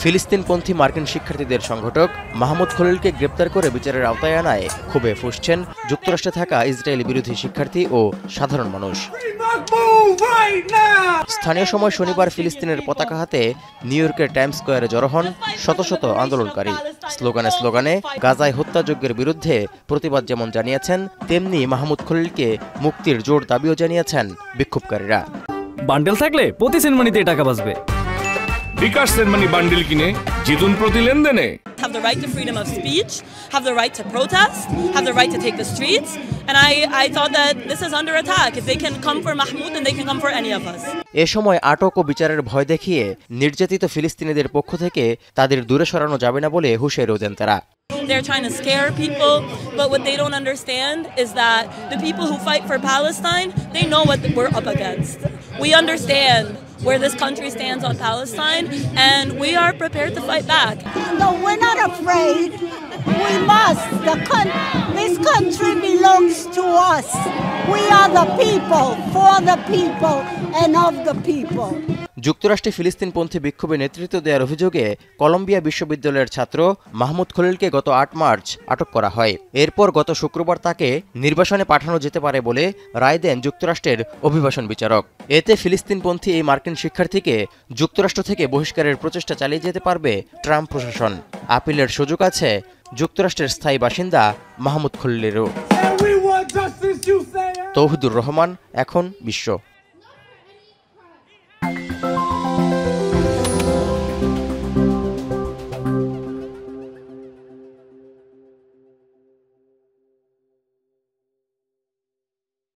ফিলিস্তিনপন্থী মার্কিন শিক্ষার্থীদের সংগঠক মাহমুদ খলিলকে গ্রেপ্তার করে বিচারের আওতায় আনায় ক্ষোভে ফুঁসছেন যুক্তরাষ্ট্রে থাকা ইসরায়েলি বিরোধী শিক্ষার্থী ও সাধারণ মানুষ। স্থানীয় সময় শনিবার ফিলিস্তিনের পতাকা হাতে নিউ ইয়র্কের টাইমস স্কয়ারে জড়ো হন শত শত আন্দোলনকারী। স্লোগানে স্লোগানে গাজায় হত্যাযজ্ঞের বিরুদ্ধে প্রতিবাদ যেমন জানিয়েছেন, তেমনি মাহমুদ খলিলকে মুক্তির জোর দাবিও জানিয়েছেন বিক্ষোভকারীরা। বান্ডেল থাকলে প্রতি সেনমানিতে টাকা বাঁচবে। বিকাশ সেনমানি বান্ডেল কিনে জিতুন প্রতি লেনদেনে। Have the right to freedom of speech, have the right to protest, have the right to take the streets, and I thought that this is under attack. If they can come for Mahmoud, then they can come for any of us. এ সময় আটক ও বিচারের ভয় দেখিয়ে নির্যাতিত ফিলিস্তিনিদের পক্ষ থেকে তাদের দূরে সরানো যাবে না বলে হুঁশিয়ারিও দেন তারা। They're trying to scare people, but what they don't understand is that the people who fight for Palestine, they know what we're up against. We understand where this country stands on Palestine, and we are prepared to fight back. No, we're not afraid. We must. This country belongs to us. We are the people, for the people, and of the people. যুক্তরাষ্ট্রে ফিলিস্তিনপন্থী বিক্ষোভে নেতৃত্ব দেওয়ার অভিযোগে Colombia বিশ্ববিদ্যালয়ের ছাত্র মাহমুদ খলিলকে গত ৮ March আটক করা হয়। এরপর গত শুক্রবার তাকে নির্বাসনে পাঠানো যেতে পারে বলে রায় দেন যুক্তরাষ্ট্রের অভিবাসন বিচারক। এতে ফিলিস্তিনপন্থী এই মার্কিন শিক্ষার্থীকে যুক্তরাষ্ট্র থেকে বহিষ্কারের প্রচেষ্টা চালিয়ে যেতে পারবে ট্রাম্প প্রশাসন। আপিলের সুযোগ আছে যুক্তরাষ্ট্রের স্থায়ী বাসিন্দা মাহমুদ খলিলেরও। তৌহিদুর রহমান, এখন বিশ্ব।